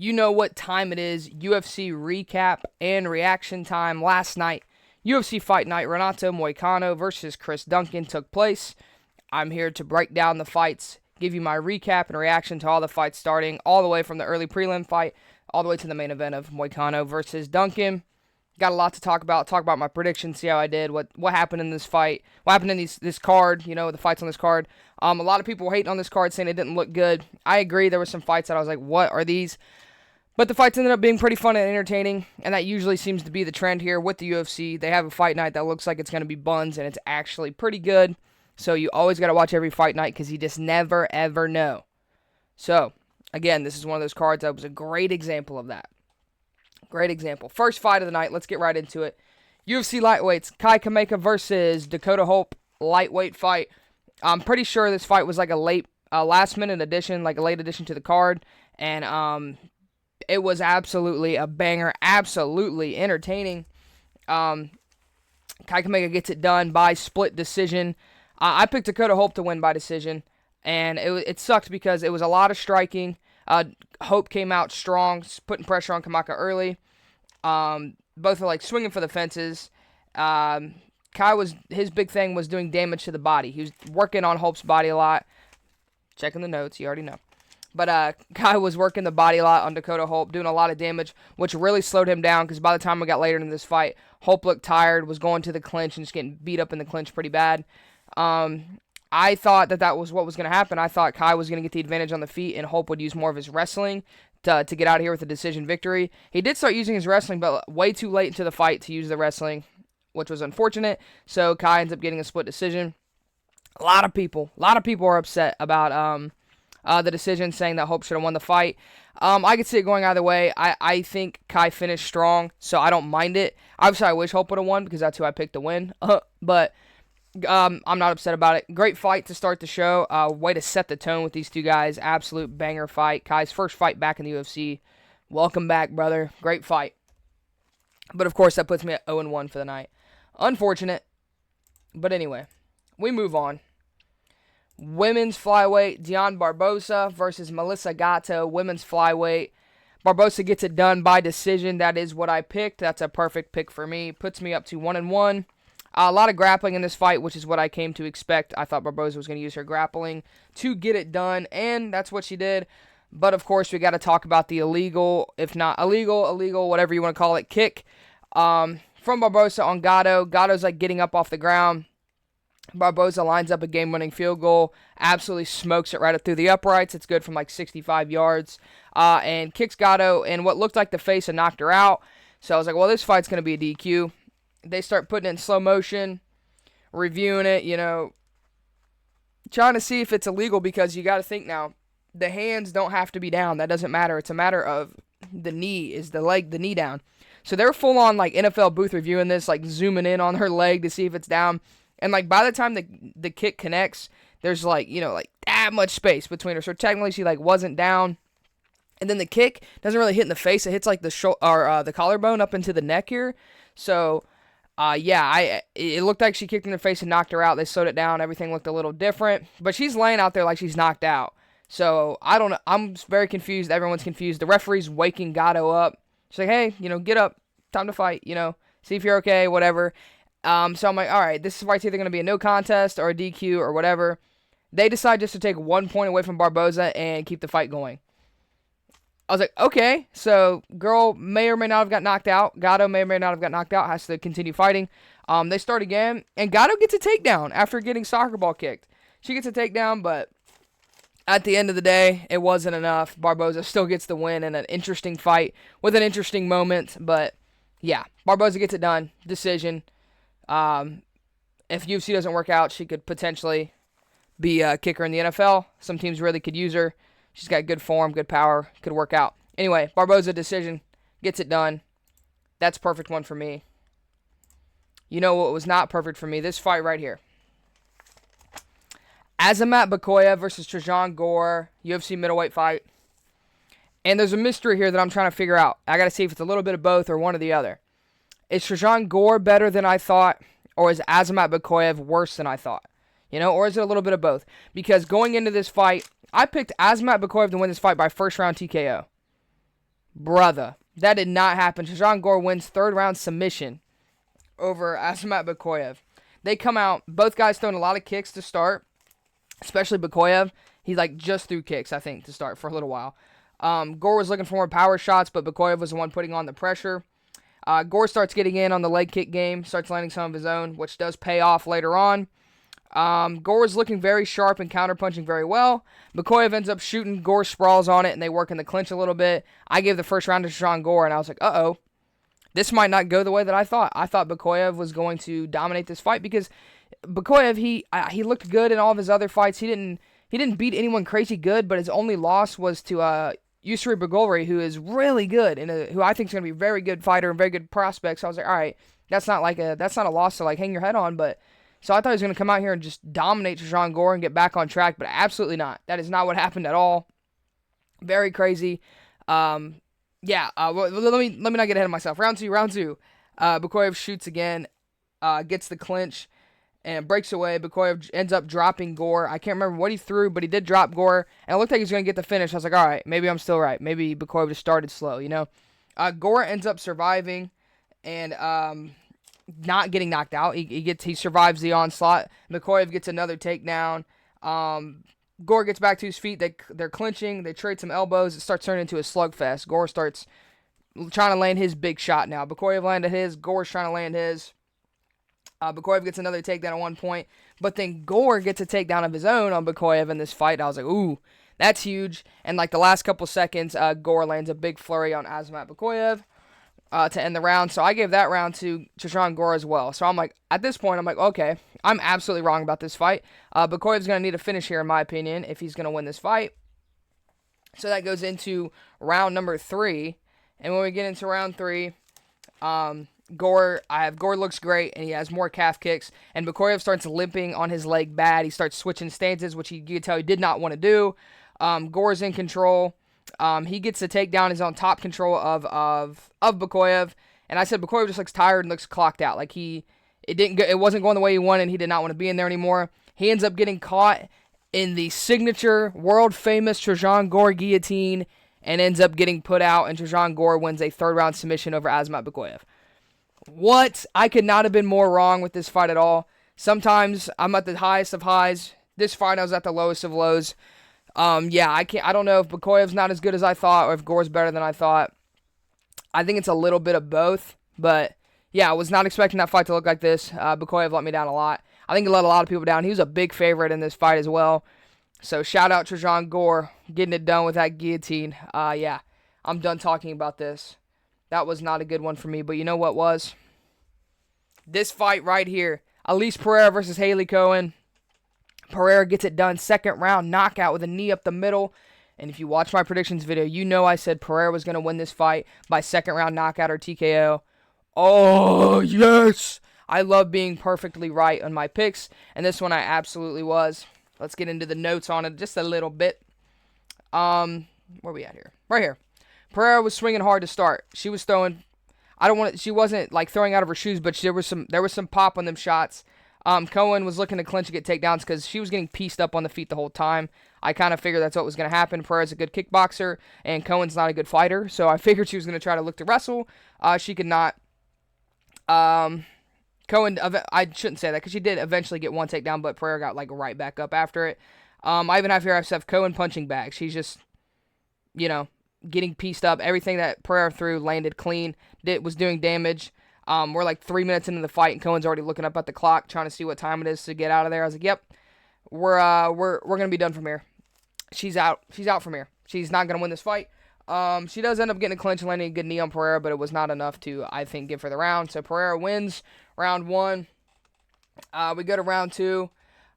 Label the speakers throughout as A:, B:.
A: You know what time it is. UFC recap and reaction time. Last night, UFC Fight Night, Renato Moicano versus Chris Duncan took place. I'm here to break down the fights, give you my recap and reaction to all the fights starting, all the way from the early prelim fight, all the way to the main event of Moicano versus Duncan. Got a lot to talk about my predictions, see how I did, what happened in this fight, what happened in this card, the fights on this card. A lot of people were hating on this card, saying it didn't look good. I agree, there were some fights that I was like, what are these? But the fights ended up being pretty fun and entertaining, and that usually seems to be the trend here with the UFC. They have a fight night that looks like it's going to be buns, and it's actually pretty good. So you always got to watch every fight night because you just never, ever know. So, again, this is one of those cards that was a great example of that. Great example. First fight of the night, let's get right into it. UFC lightweights, Kai Kameka versus Dakota Hope, lightweight fight. I'm pretty sure this fight was like a last-minute addition, like a late addition to the card, and it was absolutely a banger, absolutely entertaining. Kai Kameka gets it done by split decision. I picked Dakota Hope to win by decision, and it sucked because it was a lot of striking. Hope came out strong, putting pressure on Kameka early. Both are like swinging for the fences. His big thing was doing damage to the body. He was working on Hope's body a lot. Checking the notes, you already know. But Kai was working the body a lot on Dakota Hope, doing a lot of damage, which really slowed him down because by the time we got later in this fight, Hope looked tired, was going to the clinch and just getting beat up in the clinch pretty bad. I thought that was what was going to happen. I thought Kai was going to get the advantage on the feet and Hope would use more of his wrestling to get out of here with a decision victory. He did start using his wrestling, but way too late into the fight to use the wrestling, which was unfortunate. So Kai ends up getting a split decision. A lot of people are upset about the decision, saying that Hope should have won the fight. I could see it going either way. I think Kai finished strong, so I don't mind it. Obviously, I wish Hope would have won because that's who I picked to win. But I'm not upset about it. Great fight to start the show. Way to set the tone with these two guys. Absolute banger fight. Kai's first fight back in the UFC. Welcome back, brother. Great fight. But, of course, that puts me at 0-1 for the night. Unfortunate. But anyway, we move on. Women's flyweight, Dion Barbosa versus Melissa Gatto. Women's flyweight. Barbosa gets it done by decision. That is what I picked. That's a perfect pick for me. Puts me up to 1-1. A lot of grappling in this fight, which is what I came to expect. I thought Barbosa was going to use her grappling to get it done, and that's what she did. But, of course, we got to talk about the illegal, if not illegal, whatever you want to call it, kick from Barbosa on Gatto. Gatto's like getting up off the ground. Barbosa lines up a game-winning field goal, absolutely smokes it right up through the uprights. It's good from like 65 yards, and kicks Gatto in what looked like the face and knocked her out. So I was like, well, this fight's going to be a DQ. They start putting it in slow motion, reviewing it, trying to see if it's illegal because you got to think now, the hands don't have to be down. That doesn't matter. It's a matter of the knee, is the knee down. So they're full on like NFL booth reviewing this, like zooming in on her leg to see if it's down. And, like, by the time the kick connects, there's, like, that much space between her. So, technically, she, like, wasn't down. And then the kick doesn't really hit in the face. It hits, like, the collarbone up into the neck here. So, it looked like she kicked in the face and knocked her out. They slowed it down. Everything looked a little different. But she's laying out there like she's knocked out. So, I don't know. I'm very confused. Everyone's confused. The referee's waking Gatto up. She's like, hey, get up. Time to fight, See if you're okay, whatever. So I'm like, all right, this fight's either going to be a no contest or a DQ or whatever. They decide just to take 1 point away from Barbosa and keep the fight going. I was like, okay, so girl may or may not have got knocked out. Gatto may or may not have got knocked out, has to continue fighting. They start again, and Gatto gets a takedown after getting soccer ball kicked. She gets a takedown, but at the end of the day, it wasn't enough. Barbosa still gets the win in an interesting fight with an interesting moment. But, yeah, Barbosa gets it done. Decision. If UFC doesn't work out, she could potentially be a kicker in the NFL. Some teams really could use her. She's got good form, good power, could work out. Anyway, Barbosa decision, gets it done. That's a perfect one for me. You know what was not perfect for me? This fight right here. Azamat Bakoya versus Trajan Gore, UFC middleweight fight. And there's a mystery here that I'm trying to figure out. I got to see if it's a little bit of both or one or the other. Is Trajan Gore better than I thought, or is Azamat Bakoyev worse than I thought? Or is it a little bit of both? Because going into this fight, I picked Azamat Bakoyev to win this fight by first round TKO. Brother, that did not happen. Trajan Gore wins third round submission over Azamat Bakoyev. They come out, both guys throwing a lot of kicks to start, especially Bakoyev. He just threw kicks, I think, to start for a little while. Gore was looking for more power shots, but Bakoyev was the one putting on the pressure. Gore starts getting in on the leg kick game, starts landing some of his own, which does pay off later on. Gore is looking very sharp and counterpunching very well. Bakoyev ends up shooting. Gore sprawls on it, and they work in the clinch a little bit. I gave the first round to Trajan Gore, and I was like, uh-oh. This might not go the way that I thought. I thought Bakoyev was going to dominate this fight because Bakoyev, he looked good in all of his other fights. He didn't beat anyone crazy good, but his only loss was to Yusri Bagolri, who is really good and who I think is going to be a very good fighter and very good prospect. So I was like, all right, that's not a loss to hang your head on. But so I thought he was going to come out here and just dominate Trajan Gore and get back on track, but absolutely not. That is not what happened at all. Very crazy. Let me not get ahead of myself. Round two. Bakoyev shoots again, gets the clinch, and breaks away. Bakoyev ends up dropping Gore. I can't remember what he threw, but he did drop Gore, and it looked like he was going to get the finish. I was like, all right, maybe I'm still right. Maybe Bakoyev just started slow, Gore ends up surviving and not getting knocked out. He survives the onslaught. Bakoyev gets another takedown. Gore gets back to his feet. They're clinching. They trade some elbows. It starts turning into a slugfest. Gore starts trying to land his big shot now. Bakoyev landed his. Gore's trying to land his. Bakoyev gets another takedown at one point. But then Gore gets a takedown of his own on Bakoyev in this fight. I was like, ooh, that's huge. And the last couple seconds, Gore lands a big flurry on Azamat Bakoyev to end the round. So I gave that round to Trajan Gore as well. So I'm like, at this point, okay, I'm absolutely wrong about this fight. Bakoyev's going to need a finish here, in my opinion, if he's going to win this fight. So that goes into round number 3. And when we get into round 3, Gore looks great, and he has more calf kicks. And Bakoyev starts limping on his leg bad. He starts switching stances, which you could tell he did not want to do. Gore's in control. He gets the takedown. He's on top control of Bakoyev. And I said Bakoyev just looks tired and looks clocked out. It wasn't going the way he wanted. He did not want to be in there anymore. He ends up getting caught in the signature, world-famous Trajan Gore guillotine and ends up getting put out, and Trajan Gore wins a third-round submission over Azamat Bakoyev. What? I could not have been more wrong with this fight at all. Sometimes I'm at the highest of highs. This fight I was at the lowest of lows. I don't know if Bakoyev's not as good as I thought or if Gore's better than I thought. I think it's a little bit of both, but yeah, I was not expecting that fight to look like this. Bakoyev let me down a lot. I think he let a lot of people down. He was a big favorite in this fight as well. So shout out Trajan Gore getting it done with that guillotine. I'm done talking about this. That was not a good one for me, but you know what was? This fight right here. Elise Pereira versus Haley Cohen. Pereira gets it done. Second round knockout with a knee up the middle. And if you watch my predictions video, you know I said Pereira was going to win this fight by second round knockout or TKO. Oh, yes! I love being perfectly right on my picks, and this one I absolutely was. Let's get into the notes on it just a little bit. Where are we at here? Right here. Pereira was swinging hard to start. She was throwing. She wasn't throwing out of her shoes, but there was some pop on them shots. Cohen was looking to clinch and get takedowns because she was getting pieced up on the feet the whole time. I kind of figured that's what was going to happen. Pereira's a good kickboxer, and Cohen's not a good fighter, so I figured she was going to try to look to wrestle. She could not. Cohen, I shouldn't say that because she did eventually get one takedown, but Pereira got right back up after it. I even have here, Cohen punching back. She's just, getting pieced up. Everything that Pereira threw landed clean. Was doing damage. We're 3 minutes into the fight, and Cohen's already looking up at the clock, trying to see what time it is to get out of there. I was like, yep, we're gonna be done from here. She's out. She's out from here. She's not gonna win this fight. She does end up getting a clinch and landing a good knee on Pereira, but it was not enough to, I think, give her the round. So Pereira wins round 1. We go to round 2.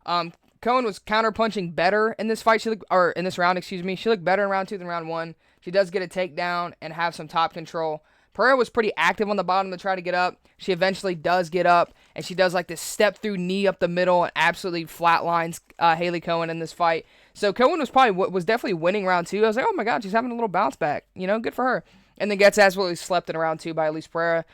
A: Cohen was counter-punching better in this fight. In this round, excuse me. She looked better in round 2 than round 1. She does get a takedown and have some top control. Pereira was pretty active on the bottom to try to get up. She eventually does get up, and she does this step-through knee up the middle and absolutely flatlines Haley Cohen in this fight. So Cohen was definitely winning round 2. I was like, oh my God, she's having a little bounce back. Good for her. And then gets absolutely slept in round 2 by Elise Pereira.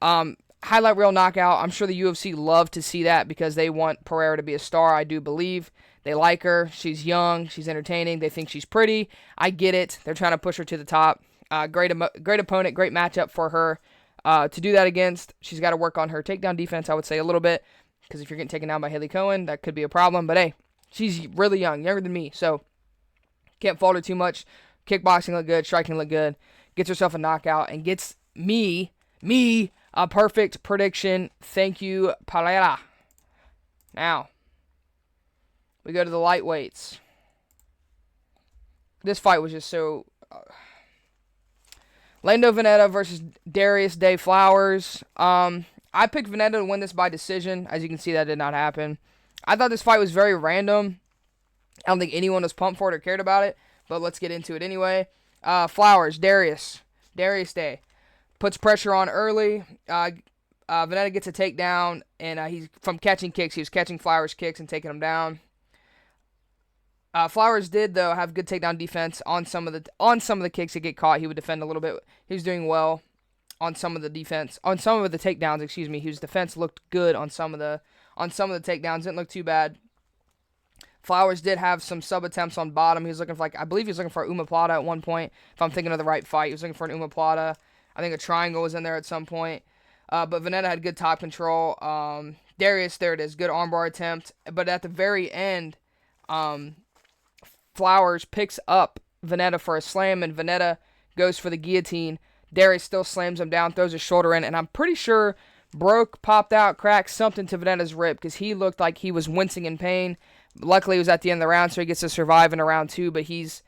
A: Highlight reel knockout. I'm sure the UFC love to see that because they want Pereira to be a star, I do believe. They like her. She's young. She's entertaining. They think she's pretty. I get it. They're trying to push her to the top. Great opponent, great matchup for her to do that against. She's got to work on her takedown defense, I would say, a little bit, because if you're getting taken down by Haley Cohen, that could be a problem. But hey, she's really young, younger than me, so can't fault her too much. Kickboxing looked good, striking looked good, gets herself a knockout, and gets me a perfect prediction. Thank you, Palera. Now, we go to the lightweights. This fight was just so... Lando Vannata versus Darius Day Flowers. I picked Vannata to win this by decision. As you can see, that did not happen. I thought this fight was very random. I don't think anyone was pumped for it or cared about it, but let's get into it anyway. Flowers, Darius Day. Puts pressure on early. Vannata gets a takedown, and he's from catching kicks. He was catching Flowers' kicks and taking them down. Flowers did, though, have good takedown defense on some of the kicks that get caught. He would defend a little bit. He was doing well on some of the takedowns. Excuse me. His defense looked good on some of the takedowns. Didn't look too bad. Flowers did have some sub attempts on bottom. He was looking for I believe he was looking for Uma Plata at one point. If I'm thinking of the right fight, he was looking for an Uma Plata. I think a triangle was in there at some point. But Vannata had good top control. Darius, there it is, good armbar attempt. But at the very end, Flowers picks up Vannata for a slam, and Vannata goes for the guillotine. Darius still slams him down, throws his shoulder in, and I'm pretty sure popped out, cracked something to Vannata's rib, because he looked like he was wincing in pain. Luckily, it was at the end of the round, so he gets to survive in a round 2, but he's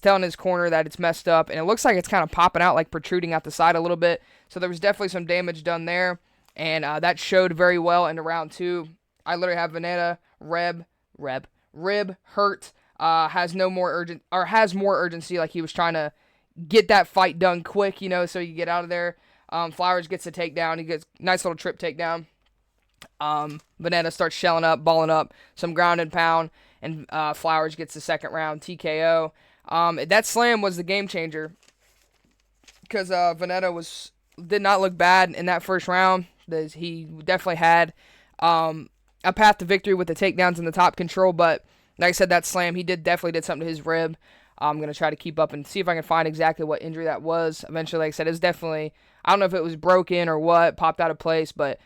A: telling his corner that it's messed up, and it looks like it's kind of popping out, like protruding out the side a little bit. So there was definitely some damage done there, and that showed very well into round 2. I literally have Vannata rib hurt. Has more urgency, like he was trying to get that fight done quick, so he could get out of there. Flowers gets a takedown. He gets a nice little trip takedown. Vannata starts shelling up, balling up, some ground and pound, and Flowers gets the second round TKO. That slam was the game changer, because Vannata did not look bad in that first round. He definitely had a path to victory with the takedowns and the top control, but like I said, that slam, he definitely did something to his rib. I'm going to try to keep up and see if I can find exactly what injury that was. Eventually, like I said, it was definitely, I don't know if it was broken or what, popped out of place, but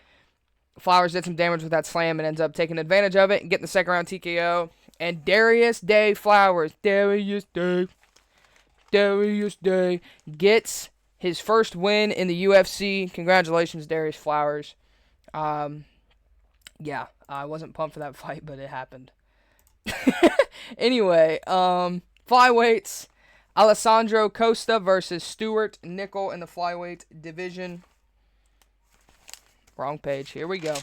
A: Flowers did some damage with that slam and ends up taking advantage of it and getting the second round TKO. And Darius Day Flowers, Darius Day gets his first win in the UFC. Congratulations, Darius Flowers. Yeah, I wasn't pumped for that fight, but it happened. Anyway, flyweights, Alessandro Costa versus Stuart Nickel in the flyweight division. Wrong page. Here we go.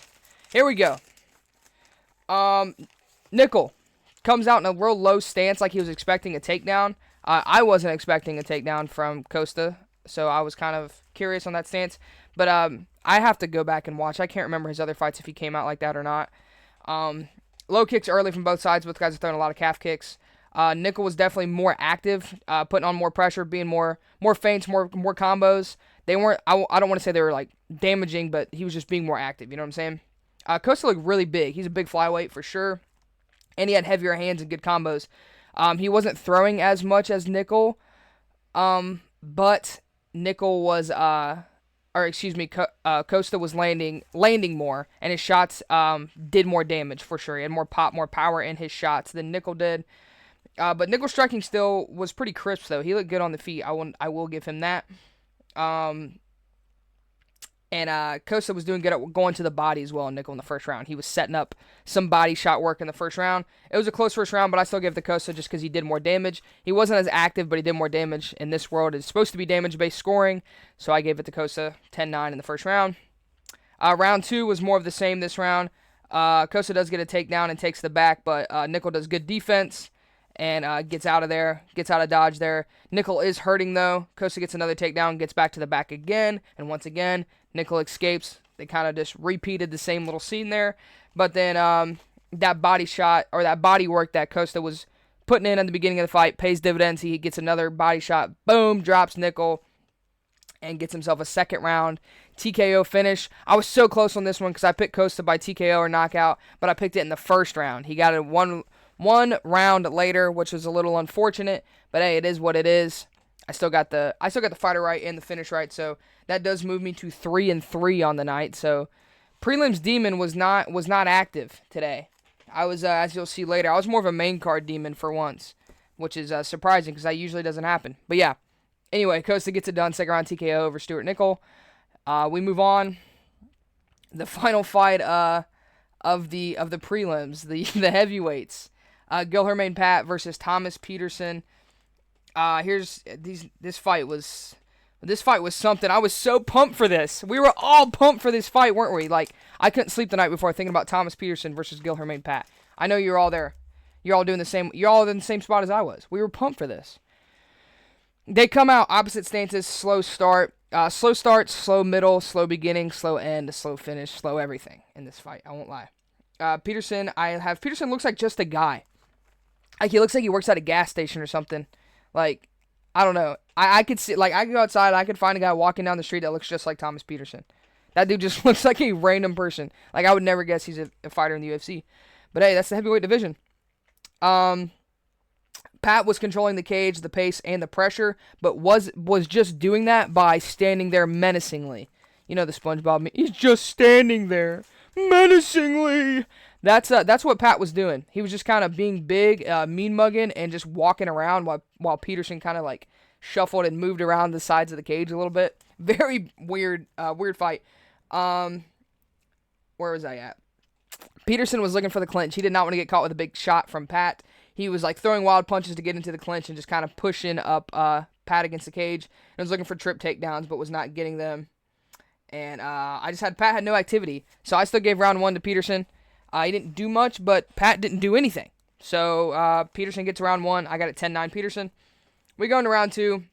A: Nickel comes out in a real low stance, like he was expecting a takedown. I wasn't expecting a takedown from Costa, so I was kind of curious on that stance. But I have to go back and watch. I can't remember his other fights if he came out like that or not. Low kicks early from both sides. Both guys are throwing a lot of calf kicks. Nickel was definitely more active, putting on more pressure, being more feints, more combos. They weren't, I don't want to say they were like damaging, but he was just being more active. You know what I'm saying? Costa looked really big. He's a big flyweight for sure, and he had heavier hands and good combos. He wasn't throwing as much as Nickel, but Nickel was, Costa was landing more, and his shots did more damage for sure. He had more pop, more power in his shots than Nickel did. But Nickel's striking still was pretty crisp, though. He looked good on the feet. I will give him that. And Costa was doing good at going to the body as well in Nickel in the first round. He was setting up some body shot work in the first round. It was a close first round, but I still give it to Costa just because he did more damage. He wasn't as active, but he did more damage. In this world, it's supposed to be damage-based scoring, so I gave it to Costa 10-9 in the first round. Round 2 was more of the same this round. Costa does get a takedown and takes the back, but Nickel does good defense and gets out of there, gets out of dodge there. Nickel is hurting, though. Costa gets another takedown, gets back to the back again, and once again, Nickel escapes. They kind of just repeated the same little scene there. But then that body shot, or that body work that Costa was putting in at the beginning of the fight, pays dividends. He gets another body shot, boom, drops Nickel, and gets himself a second round TKO finish. I was so close on this one because I picked Costa by TKO or knockout, but I picked it in the first round. He got it one round later, which was a little unfortunate, but hey, it is what it is. I still got the fighter right and the finish right, so that does move me to 3-3 on the night. So prelims demon was not active today. I was, as you'll see later, I was more of a main card demon for once, which is surprising because that usually doesn't happen. But yeah, anyway, Costa gets it done, second round TKO over Stuart Nickel. We move on. The final fight of the prelims, the heavyweights, Gilherme Pat versus Thomas Peterson. This fight was something. I was so pumped for this. We were all pumped for this fight, weren't we? Like, I couldn't sleep the night before thinking about Thomas Peterson versus Gilherme Pat. I know you're all there. You're all doing the same. You're all in the same spot as I was. We were pumped for this. They come out opposite stances, slow start, slow middle, slow beginning, slow end, slow finish, slow everything in this fight. I won't lie. Peterson looks like just a guy. Like, he looks like he works at a gas station or something. Like, I don't know. I could see, like, I could go outside, I could find a guy walking down the street that looks just like Thomas Peterson. That dude just looks like a random person. Like, I would never guess he's a fighter in the UFC. But hey, that's the heavyweight division. Pat was controlling the cage, the pace, and the pressure, but was just doing that by standing there menacingly. You know the SpongeBob meme. He's just standing there menacingly. That's what Pat was doing. He was just kind of being big, mean mugging, and just walking around while Peterson kind of like shuffled and moved around the sides of the cage a little bit. Very weird fight. Where was I at? Peterson was looking for the clinch. He did not want to get caught with a big shot from Pat. He was like throwing wild punches to get into the clinch and just kind of pushing up Pat against the cage. And was looking for trip takedowns, but was not getting them. And Pat had no activity. So I still gave round 1 to Peterson. He didn't do much, but Pat didn't do anything. So Peterson gets round 1. I got it 10-9 Peterson. We go into round 2.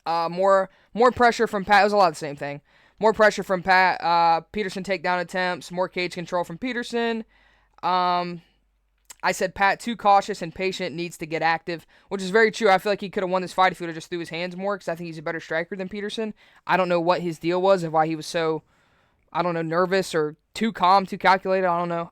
A: More pressure from Pat. It was a lot of the same thing. More pressure from Pat. Peterson takedown attempts. More cage control from Peterson. I said Pat, too cautious and patient, needs to get active, which is very true. I feel like he could have won this fight if he would have just threw his hands more, because I think he's a better striker than Peterson. I don't know what his deal was, and why he was so, nervous or too calm, too calculated. I don't know.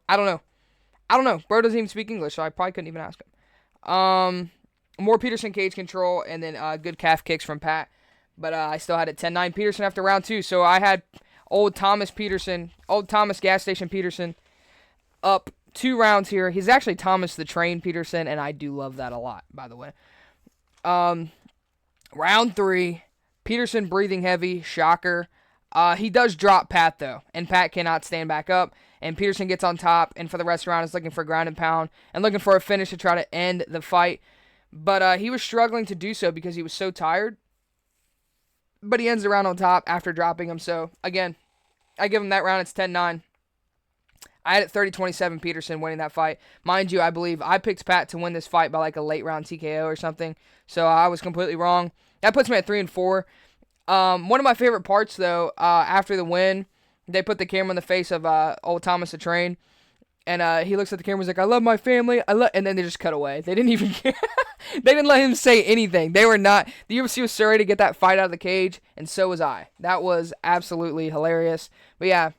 A: Bro doesn't even speak English, so I probably couldn't even ask him. More Peterson cage control, and then good calf kicks from Pat. But I still had it 10-9 Peterson after round 2. So I had old Thomas gas station Peterson up 2 rounds here. He's actually Thomas the Train Peterson, and I do love that a lot, by the way. Round 3, Peterson breathing heavy, shocker. He does drop Pat, though, and Pat cannot stand back up, and Peterson gets on top, and for the rest of the round is looking for ground and pound, and looking for a finish to try to end the fight. But he was struggling to do so because he was so tired. But he ends the round on top after dropping him. So, again, I give him that round. It's 10-9. I had it 30-27 Peterson winning that fight. Mind you, I believe I picked Pat to win this fight by like a late round TKO or something. So I was completely wrong. That puts me at 3-4. One of my favorite parts, though, after the win, they put the camera in the face of old Thomas the Train. And he looks at the camera, he's like, I love my family. And then they just cut away. They didn't even care. They didn't let him say anything. They were not. The UFC was so ready to get that fight out of the cage, and so was I. That was absolutely hilarious. But yeah,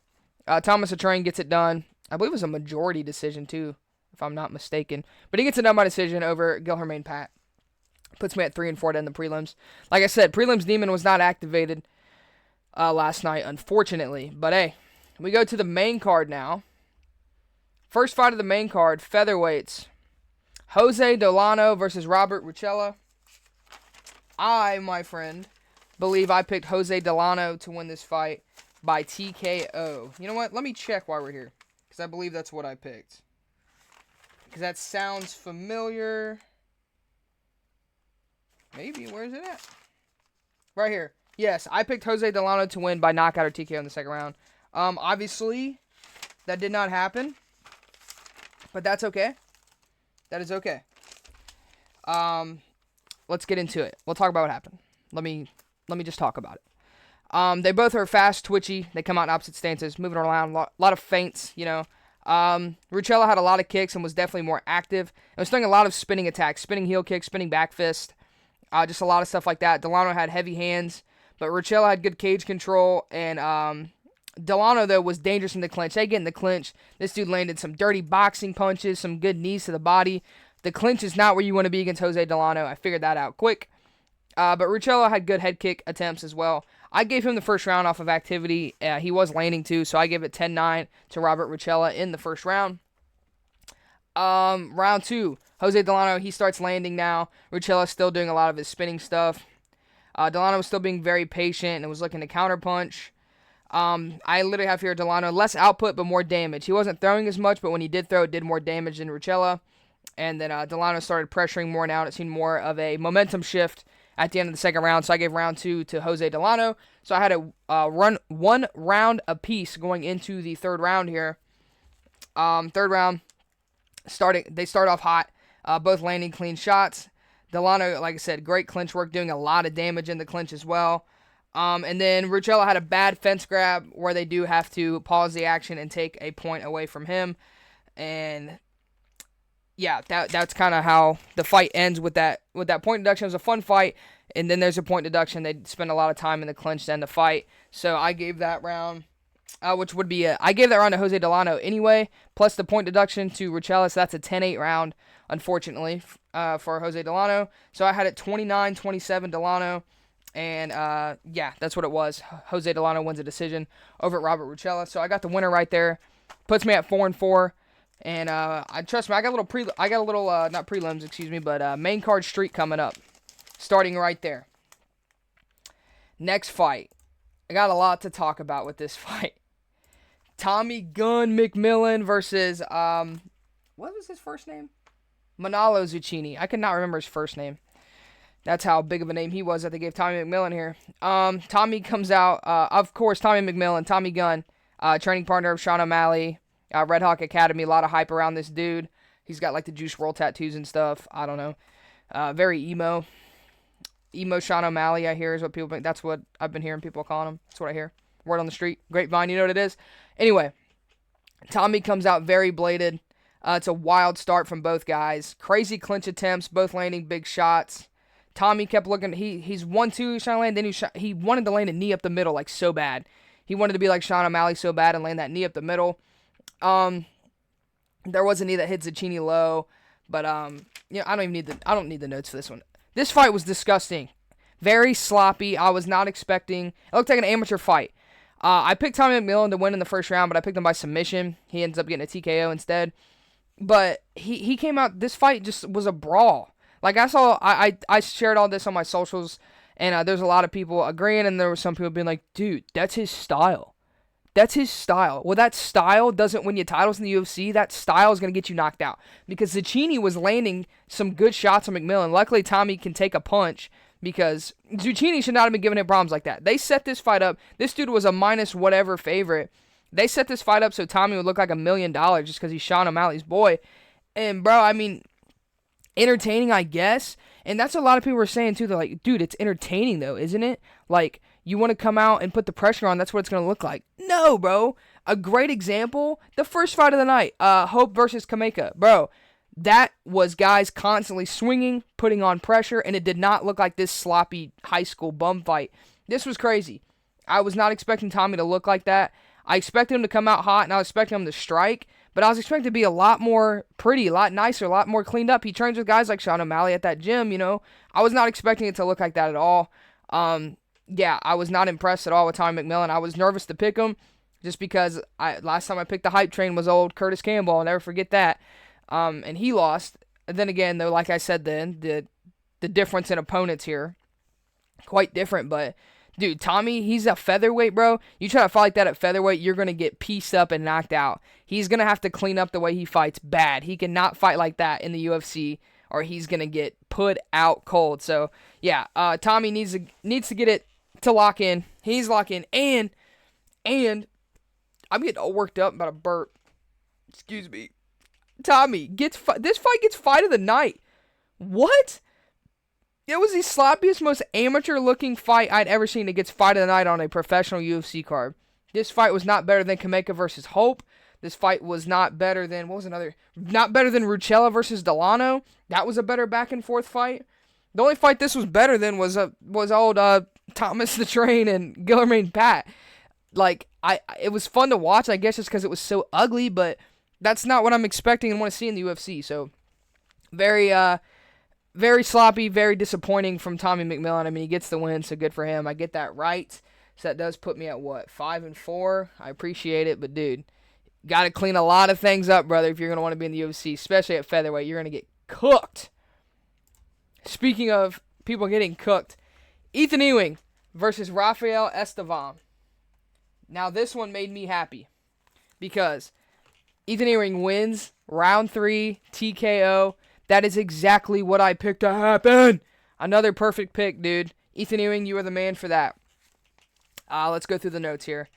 A: Thomas the Train gets it done. I believe it was a majority decision, too, if I'm not mistaken. But he gets it done by decision over Gilherme Pat. Puts me at 3-4 to end the prelims. Like I said, prelims demon was not activated last night, unfortunately. But hey, we go to the main card now. First fight of the main card, featherweights. Jose Delano versus Robert Rucella. I, my friend, believe I picked Jose Delano to win this fight by TKO. You know what? Let me check while we're here, because I believe that's what I picked. Because that sounds familiar. Maybe. Where is it at? Right here. Yes, I picked Jose Delano to win by knockout or TKO in the second round. Obviously, that did not happen. But that's okay. That is okay. Let's get into it. We'll talk about what happened. Let me just talk about it. They both are fast, twitchy. They come out in opposite stances, moving around, a lot of feints, you know. Rucella had a lot of kicks and was definitely more active. And was throwing a lot of spinning attacks, spinning heel kicks, spinning back fist, just a lot of stuff like that. Delano had heavy hands, but Rucella had good cage control, and Delano, though, was dangerous in the clinch. They get in the clinch. This dude landed some dirty boxing punches, some good knees to the body. The clinch is not where you want to be against Jose Delano. I figured that out quick. But Rucella had good head kick attempts as well. I gave him the first round off of activity. He was landing too, so I give it 10-9 to Robert Rucella in the first round. Round 2, Jose Delano, he starts landing now. Rucella's still doing a lot of his spinning stuff. Delano was still being very patient and was looking to counterpunch. I literally have here Delano, less output but more damage. He wasn't throwing as much, but when he did throw, it did more damage than Rucella. And then Delano started pressuring more now, and it seemed more of a momentum shift at the end of the second round. So I gave round 2 to Jose Delano. So I had a run 1 round apiece going into the third round here. Third round, they start off hot, both landing clean shots. Delano, like I said, great clinch work, doing a lot of damage in the clinch as well. And then Rucella had a bad fence grab where they do have to pause the action and take a point away from him. And yeah, that's kind of how the fight ends with that point deduction. It was a fun fight, and then there's a point deduction. They spend a lot of time in the clinch to end the fight. So I gave that round, which would be I gave that round to Jose Delano anyway, plus the point deduction to Rucella. So that's a 10-8 round, unfortunately, for Jose Delano. So I had it 29-27 Delano. And, yeah, that's what it was. Jose Delano wins a decision over at Robert Rucella. So I got the winner right there. Puts me at 4-4. And, trust me, I got a little, not prelims, excuse me, but, main card streak coming up. Starting right there. Next fight. I got a lot to talk about with this fight. Tommy Gun McMillen versus, what was his first name? Manalo Zucchini. I could not remember his first name. That's how big of a name he was that they gave Tommy McMillen here. Tommy comes out, of course, Tommy McMillen, Tommy Gunn, training partner of Sean O'Malley, Red Hawk Academy. A lot of hype around this dude. He's got like the Juice WRLD tattoos and stuff. I don't know. Very emo. Emo Sean O'Malley, I hear, is what people think. That's what I've been hearing people calling him. That's what I hear. Word on the street. Grapevine, you know what it is. Anyway, Tommy comes out very bladed. It's a wild start from both guys. Crazy clinch attempts, both landing big shots. Tommy kept looking. He's 1-2 trying to land. Then he wanted to land a knee up the middle like so bad. He wanted to be like Sean O'Malley so bad and land that knee up the middle. There was a knee that hit Zucchini low, but I don't need the notes for this one. This fight was disgusting, very sloppy. I was not expecting. It looked like an amateur fight. I picked Tommy McMillen to win in the first round, but I picked him by submission. He ends up getting a TKO instead. But he came out. This fight just was a brawl. Like, I shared all this on my socials, and there's a lot of people agreeing, and there were some people being like, dude, that's his style. That's his style. Well, that style doesn't win you titles in the UFC. That style is going to get you knocked out. Because Zucchini was landing some good shots on McMillen. Luckily, Tommy can take a punch, because Zucchini should not have been giving him problems like that. They set this fight up. This dude was a minus whatever favorite. They set this fight up so Tommy would look like $1 million just because he's Sean O'Malley's boy. And, bro, I mean, entertaining, I guess. And that's what a lot of people were saying too. They're like, dude, it's entertaining though, isn't it? Like, you want to come out and put the pressure on, that's what it's going to look like. No, bro. A great example, the first fight of the night, Hope versus Kameka. Bro, that was guys constantly swinging, putting on pressure, and it did not look like this sloppy high school bum fight. This was crazy. I was not expecting Tommy to look like that. I expected him to come out hot, and I was expecting him to strike. But I was expecting to be a lot more pretty, a lot nicer, a lot more cleaned up. He trains with guys like Sean O'Malley at that gym, you know. I was not expecting it to look like that at all. Yeah, I was not impressed at all with Tommy McMillen. I was nervous to pick him just because last time I picked the hype train was old Curtis Campbell. I'll never forget that. And he lost. And then again, though, like I said then, the difference in opponents here, quite different. But, dude, Tommy, he's a featherweight, bro. You try to fight like that at featherweight, you're going to get pieced up and knocked out. He's going to have to clean up the way he fights bad. He cannot fight like that in the UFC or he's going to get put out cold. So, yeah, Tommy needs to get it to lock in. He's locking in. And I'm getting all worked up about a burp. Excuse me. Tommy this fight gets fight of the night. What? It was the sloppiest, most amateur-looking fight I'd ever seen that gets fight of the night on a professional UFC card. This fight was not better than Kameka versus Hope. This fight was not better than, not better than Rucella versus Delano. That was a better back-and-forth fight. The only fight this was better than was old Thomas the Train and Guillermin Pat. Like, it was fun to watch, I guess just because it was so ugly, but that's not what I'm expecting and want to see in the UFC. So, very Very sloppy, very disappointing from Tommy McMillen. I mean, he gets the win, so good for him. I get that right. So that does put me at what, 5-4? I appreciate it, but dude, got to clean a lot of things up, brother, if you're going to want to be in the UFC, especially at featherweight. You're going to get cooked. Speaking of people getting cooked, Ethan Ewing versus Rafael Estevam. Now, this one made me happy because Ethan Ewing wins round 3 TKO. That is exactly what I picked to happen. Another perfect pick, dude. Ethan Ewing, you are the man for that. Let's go through the notes here.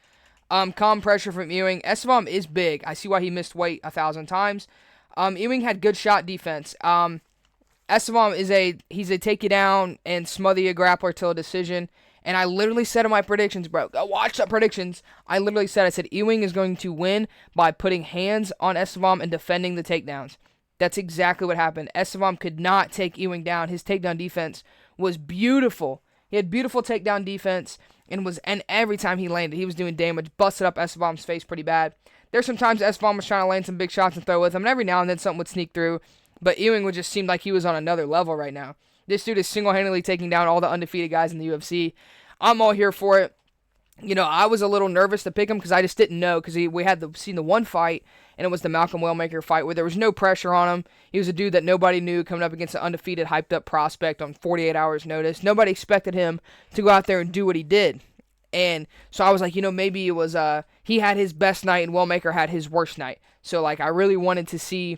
A: Calm pressure from Ewing. Estevam is big. I see why he missed weight 1,000 times. Ewing had good shot defense. Estevam he's a take you down and smother you grappler till a decision. And I literally said in my predictions, bro, go watch the predictions. I said Ewing is going to win by putting hands on Estevam and defending the takedowns. That's exactly what happened. Estevam could not take Ewing down. His takedown defense was beautiful. He had beautiful takedown defense and every time he landed, he was doing damage, busted up Estevam's face pretty bad. There's some times Estevam was trying to land some big shots and throw with him, and every now and then something would sneak through. But Ewing would just seem like he was on another level right now. This dude is single-handedly taking down all the undefeated guys in the UFC. I'm all here for it. You know, I was a little nervous to pick him because I just didn't know because we had seen the one fight, and it was the Malcolm Wellmaker fight where there was no pressure on him. He was a dude that nobody knew coming up against an undefeated, hyped-up prospect on 48 hours' notice. Nobody expected him to go out there and do what he did. And so I was like, you know, maybe it was he had his best night and Wellmaker had his worst night. So, like, I really wanted to see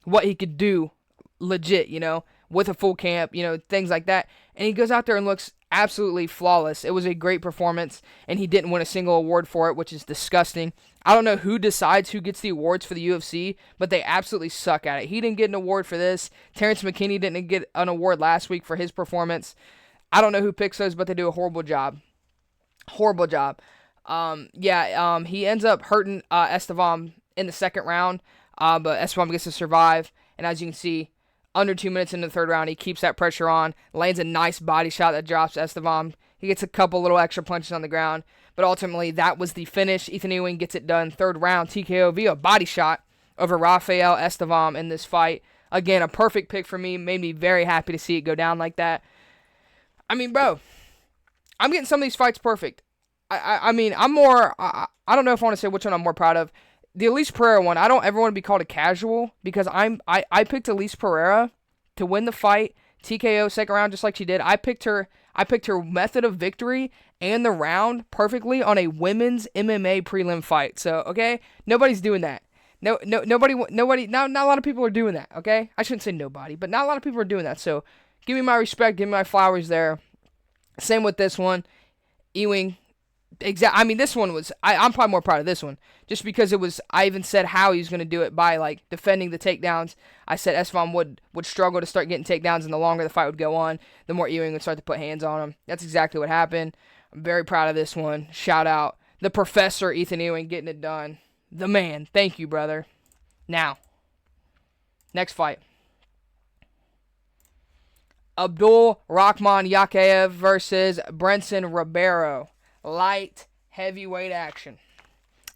A: what he could do legit, you know, with a full camp, you know, things like that. And he goes out there and looks absolutely flawless. It was a great performance, and he didn't win a single award for it, which is disgusting. I don't know who decides who gets the awards for the UFC, but they absolutely suck at it. He didn't get an award for this. Terrence McKinney didn't get an award last week for his performance. I don't know who picks those, but they do a horrible job. Horrible job. He ends up hurting Estevam in the second round, but Estevam gets to survive, and as you can see, under 2 minutes into the third round, he keeps that pressure on, lands a nice body shot that drops Estevam. He gets a couple little extra punches on the ground, but ultimately that was the finish. Ethan Ewing gets it done. Third round, TKO via body shot over Rafael Estevam in this fight. Again, a perfect pick for me. Made me very happy to see it go down like that. I mean, bro, I'm getting some of these fights perfect. I don't know if I want to say which one I'm more proud of. The Elise Pereira one, I don't ever want to be called a casual because I picked Elise Pereira to win the fight, TKO second round just like she did. I picked her method of victory and the round perfectly on a women's MMA prelim fight. So, okay, nobody's doing that. Nobody, not a lot of people are doing that, okay? I shouldn't say nobody, but not a lot of people are doing that. So, give me my respect, give me my flowers there. Same with this one. Ewing, this one was, I'm probably more proud of this one, just because I even said how he was going to do it by, like, defending the takedowns. I said Estevam would struggle to start getting takedowns, and the longer the fight would go on, the more Ewing would start to put hands on him. That's exactly what happened. I'm very proud of this one. Shout out the Professor Ethan Ewing getting it done. The man. Thank you, brother. Now, next fight. Abdul Rahman Yakayev versus Brenson Ribeiro. Light heavyweight action.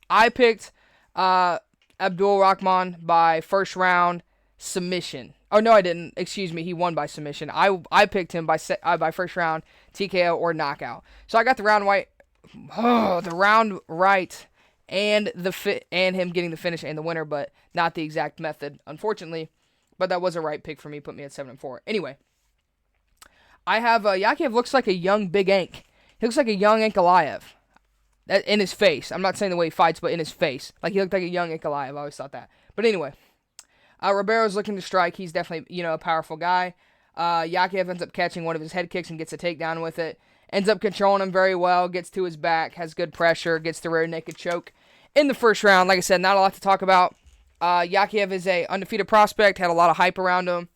A: I picked Abdul Rahman by first round submission. Oh no, I didn't. Excuse me. He won by submission. I picked him by first round TKO or knockout. So I got the round right. The round right, and and him getting the finish and the winner, but not the exact method, unfortunately. But that was a right pick for me. Put me at 7-4. Anyway, I have Yakayev looks like a young Big Ank. He looks like a young Ankalaev. In his face. I'm not saying the way he fights, but in his face. Like, he looked like a young Ankalaev. I always thought that. But anyway, Ribeiro's looking to strike. He's definitely, a powerful guy. Yakayev ends up catching one of his head kicks and gets a takedown with it. Ends up controlling him very well. Gets to his back. Has good pressure. Gets the rear naked choke in the first round. Like I said, not a lot to talk about. Yakayev is a undefeated prospect. Had a lot of hype around him.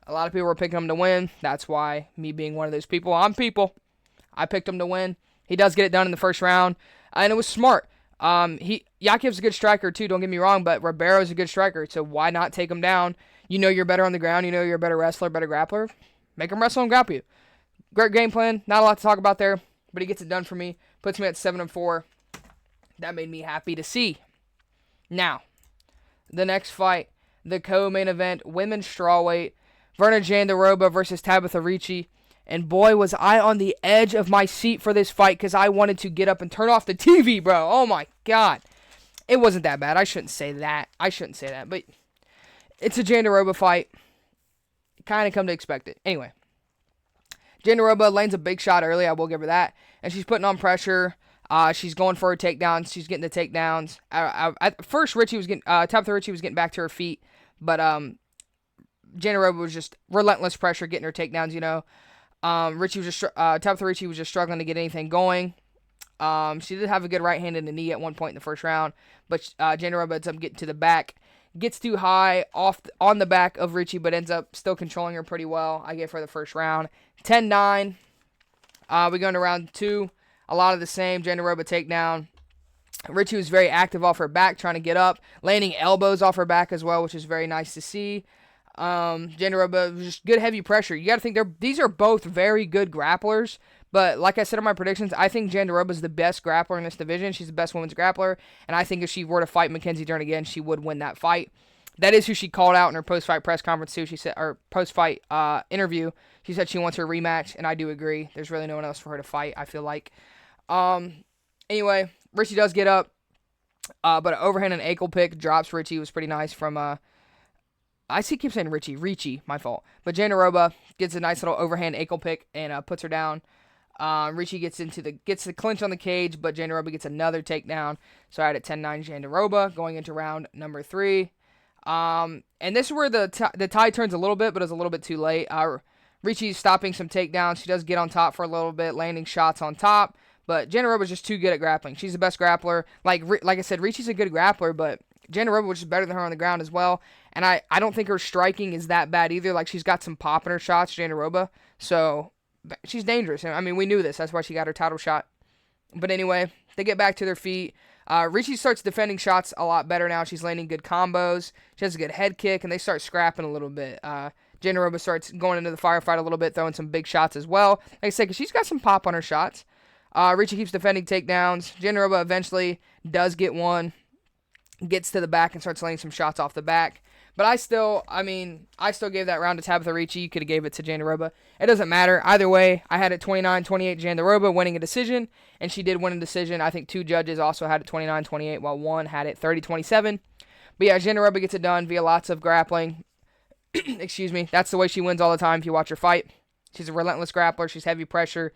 A: A lot of people were picking him to win. That's why, me being one of those people, I picked him to win. He does get it done in the first round, and it was smart. Yakayev's a good striker too, don't get me wrong, but Ribeiro's a good striker, so why not take him down? You know you're better on the ground, you know you're a better wrestler, better grappler. Make him wrestle and grapple you. Great game plan, not a lot to talk about there, but he gets it done for me. Puts me at 7-4. That made me happy to see. Now, the next fight, the co-main event, women's strawweight. Verna Jandiroba versus Tabitha Ricci. And boy, was I on the edge of my seat for this fight because I wanted to get up and turn off the TV, bro. Oh my God. It wasn't that bad. I shouldn't say that. But it's a Jandiroba fight. Kind of come to expect it. Anyway. Jandiroba lands a big shot early. I will give her that. And she's putting on pressure. She's going for her takedowns. She's getting the takedowns. At first, Tabitha Ricci was getting back to her feet. But Jandiroba was just relentless pressure, getting her takedowns, you know. Tabitha Ricci was just struggling to get anything going. She did have a good right hand and a knee at one point in the first round, but Jandiroba ends up getting to the back, gets too high on the back of Ricci, but ends up still controlling her pretty well. I give her the first round. 10-9. We go into round 2. A lot of the same. Jandiroba takedown. Ricci was very active off her back, trying to get up, landing elbows off her back as well, which is very nice to see. Jandiroba was just good heavy pressure. You got to think these are both very good grapplers, but like I said in my predictions, I think Jandiroba is the best grappler in this division. She's the best women's grappler, and I think if she were to fight Mackenzie Dern again, she would win that fight. That is who she called out in her post-fight press conference too. She said, or post-fight interview, she said she wants her rematch, and I do agree. There's really no one else for her to fight, I feel like. Anyway, Ricci does get up, but an overhand and ankle pick drops Ricci. It was pretty nice from keep saying Ricci, my fault. But Jandiroba gets a nice little overhand ankle pick and puts her down. Ricci gets the clinch on the cage, but Jandiroba gets another takedown. So I had a 10-9 Jandiroba going into round number 3. And this is where the tide turns a little bit, but it's a little bit too late. Ricci's stopping some takedowns. She does get on top for a little bit, landing shots on top. But Jandiroba's just too good at grappling. She's the best grappler. Like I said, Ricci's a good grappler, but Jandiroba was just better than her on the ground as well. And I don't think her striking is that bad either. Like, she's got some pop in her shots, Jandiroba. So, she's dangerous. I mean, we knew this. That's why she got her title shot. But anyway, they get back to their feet. Ricci starts defending shots a lot better now. She's landing good combos. She has a good head kick, and they start scrapping a little bit. Jandiroba starts going into the firefight a little bit, throwing some big shots as well. Like I said, because she's got some pop on her shots. Ricci keeps defending takedowns. Jandiroba eventually does get one. Gets to the back and starts laying some shots off the back. But I still gave that round to Tabitha Ricci. You could have gave it to Jandiroba. It doesn't matter. Either way, I had it 29-28 Jandiroba winning a decision, and she did win a decision. I think 2 judges also had it 29-28, while 1 had it 30-27. But yeah, Jandiroba gets it done via lots of grappling. Excuse me. That's the way she wins all the time if you watch her fight. She's a relentless grappler. She's heavy pressure.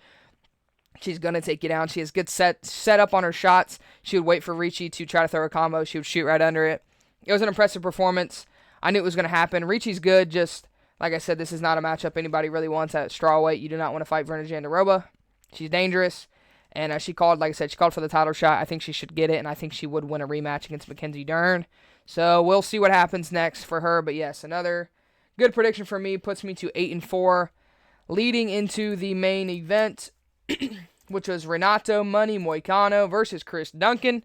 A: She's going to take you down. She has good set up on her shots. She would wait for Ricci to try to throw a combo. She would shoot right under it. It was an impressive performance. I knew it was going to happen. Ricci's good. Just, like I said, this is not a matchup anybody really wants at strawweight. You do not want to fight Verna Jandiroba. She's dangerous. And she called for the title shot. I think she should get it, and I think she would win a rematch against Mackenzie Dern. So we'll see what happens next for her. But yes, another good prediction for me. Puts me to 8-4. Leading into the main event, which was Renato Money Moicano versus Chris Duncan.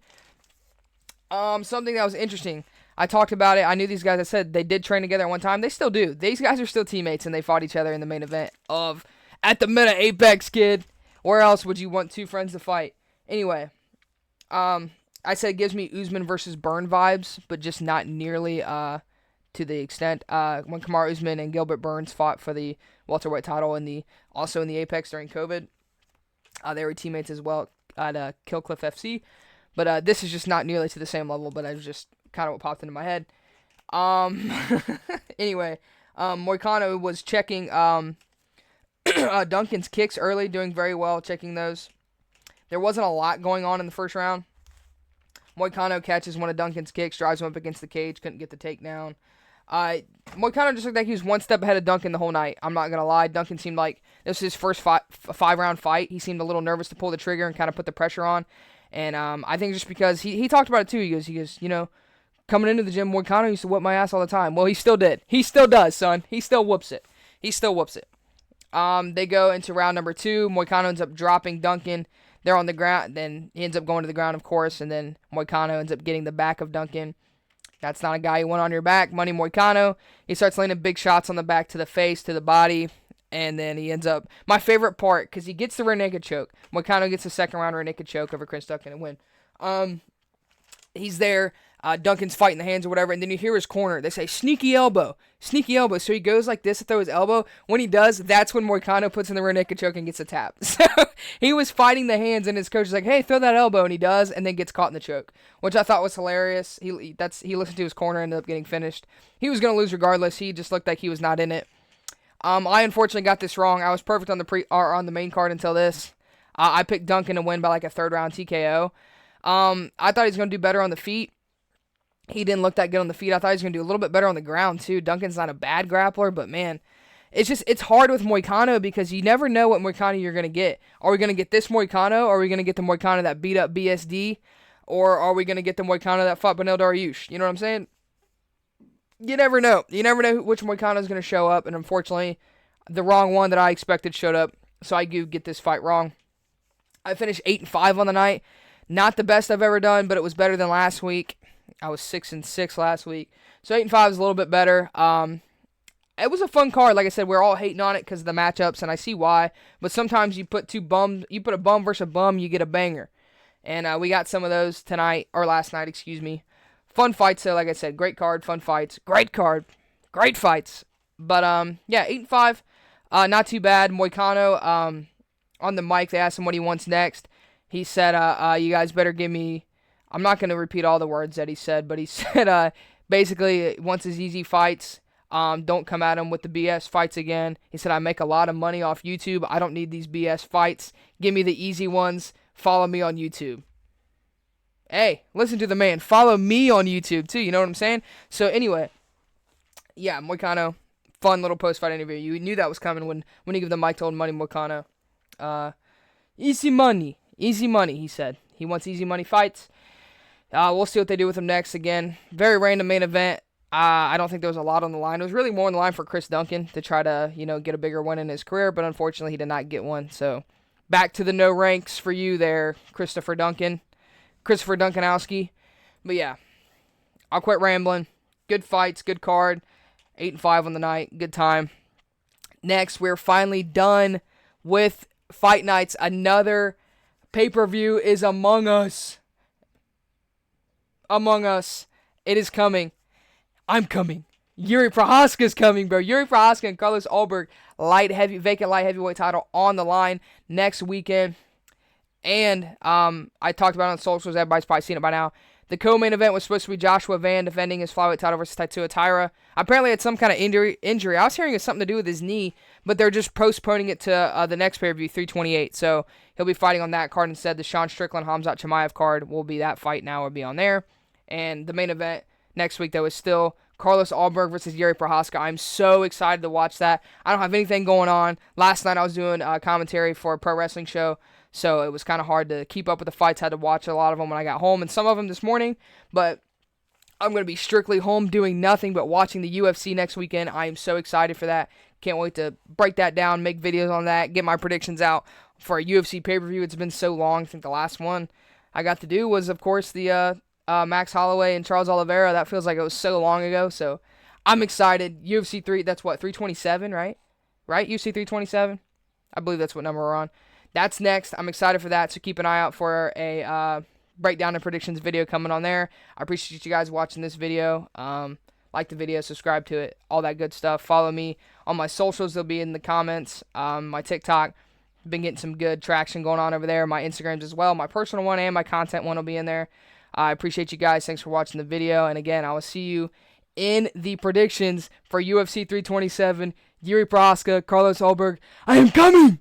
A: Something that was interesting. I talked about it. I knew these guys. I said they did train together at one time. They still do. These guys are still teammates, and they fought each other in the main event of At the Meta Apex, kid. Where else would you want 2 friends to fight? Anyway, I said it gives me Usman versus Burn vibes, but just not nearly to the extent when Kamaru Usman and Gilbert Burns fought for the welterweight title also in the Apex during COVID. They were teammates as well at Killcliff FC. But this is just not nearly to the same level, but I was just kind of what popped into my head. Anyway, Moicano was checking Duncan's kicks early, doing very well, checking those. There wasn't a lot going on in the first round. Moicano catches one of Duncan's kicks, drives him up against the cage, couldn't get the takedown. Moicano just looked like he was one step ahead of Duncan the whole night. I'm not going to lie. Duncan seemed like this was his first 5-round fight. He seemed a little nervous to pull the trigger and kind of put the pressure on. And I think just because he talked about it too. He goes, you know, coming into the gym, Moicano used to whip my ass all the time. Well, he still did. He still does, son. He still whoops it. They go into round number 2. Moicano ends up dropping Duncan. They're on the ground. Then he ends up going to the ground, of course. And then Moicano ends up getting the back of Duncan. That's not a guy you want on your back. Money Moicano. He starts landing big shots on the back, to the face, to the body. And then he ends up, my favorite part, because he gets the rear naked choke. Moicano gets the second round rear naked choke over Chris Duncan and win. He's there. Duncan's fighting the hands or whatever, and then you hear his corner. They say, sneaky elbow, sneaky elbow. So he goes like this to throw his elbow. When he does, that's when Moicano puts in the rear naked choke and gets a tap. So he was fighting the hands, and his coach is like, hey, throw that elbow, and he does, and then gets caught in the choke, which I thought was hilarious. He listened to his corner, ended up getting finished. He was going to lose regardless. He just looked like he was not in it. I unfortunately got this wrong. I was perfect on the main card until this. I picked Duncan to win by like a third round TKO. I thought he was going to do better on the feet. He didn't look that good on the feet. I thought he was going to do a little bit better on the ground, too. Duncan's not a bad grappler, but, man, it's hard with Moicano because you never know what Moicano you're going to get. Are we going to get this Moicano, or are we going to get the Moicano that beat up BSD, or are we going to get the Moicano that fought Benil Dariush? You know what I'm saying? You never know. You never know which Moicano is going to show up, and unfortunately, the wrong one that I expected showed up, so I do get this fight wrong. I finished 8-5 on the night. Not the best I've ever done, but it was better than last week. I was 6-6 last week, so 8-5 is a little bit better. It was a fun card. Like I said, we're all hating on it because of the matchups, and I see why. But sometimes you put a bum versus a bum, you get a banger. And we got some of those tonight, or last night, excuse me. Fun fights, though, like I said. Great card, fun fights. Great card, great fights. But, yeah, 8-5, not too bad. Moicano, on the mic, they asked him what he wants next. He said, you guys better give me... I'm not going to repeat all the words that he said, but he said, basically, once his easy fights, don't come at him with the BS fights again. He said, I make a lot of money off YouTube. I don't need these BS fights. Give me the easy ones. Follow me on YouTube. Hey, listen to the man. Follow me on YouTube, too. You know what I'm saying? So, anyway, yeah, Moicano, fun little post-fight interview. You knew that was coming when he gave the mic to Old Money Moicano. Easy money, he said. He wants easy money fights. We'll see what they do with him next. Again, very random main event. I don't think there was a lot on the line. It was really more on the line for Chris Duncan to try to, get a bigger win in his career, but unfortunately he did not get one. So, back to the no ranks for you there, Christopher Duncanowski. But yeah, I'll quit rambling. Good fights, good card. 8-5 on the night, good time. Next, we're finally done with fight nights. Another pay-per-view is among us. Among us. It is coming. I'm coming. Jiri Prochazka's coming, bro. Jiri Prochazka and Carlos Ulberg, vacant light heavyweight title on the line next weekend. And I talked about it on socials. Everybody's probably seen it by now. The co-main event was supposed to be Joshua Van defending his flyweight title versus Tatua Taira. Apparently had some kind of injury. I was hearing it's something to do with his knee, but they're just postponing it to the next pay-per-view, 328. So he'll be fighting on that card instead. The Sean Strickland, Hamzat Chimaev card will be that fight now. Will be on there. And the main event next week, though, is still Carlos Ulberg versus Jiri Prochazka. I'm so excited to watch that. I don't have anything going on. Last night I was doing commentary for a pro wrestling show, so it was kind of hard to keep up with the fights. I had to watch a lot of them when I got home, and some of them this morning. But I'm going to be strictly home doing nothing but watching the UFC next weekend. I am so excited for that. Can't wait to break that down, make videos on that, get my predictions out for a UFC pay-per-view. It's been so long. I think the last one I got to do was, of course, the Max Holloway and Charles Oliveira. That feels like it was so long ago. So I'm excited. UFC 3, that's what, 327, right? Right? UFC 327? I believe that's what number we're on. That's next. I'm excited for that. So keep an eye out for a breakdown and predictions video coming on there. I appreciate you guys watching this video. Like the video, subscribe to it, all that good stuff. Follow me on my socials. They'll be in the comments. My TikTok. Been getting some good traction going on over there. My Instagrams as well. My personal one and my content one will be in there. I appreciate you guys. Thanks for watching the video. And again, I will see you in the predictions for UFC 327, Jiri Prochazka, Carlos Ulberg. I am coming!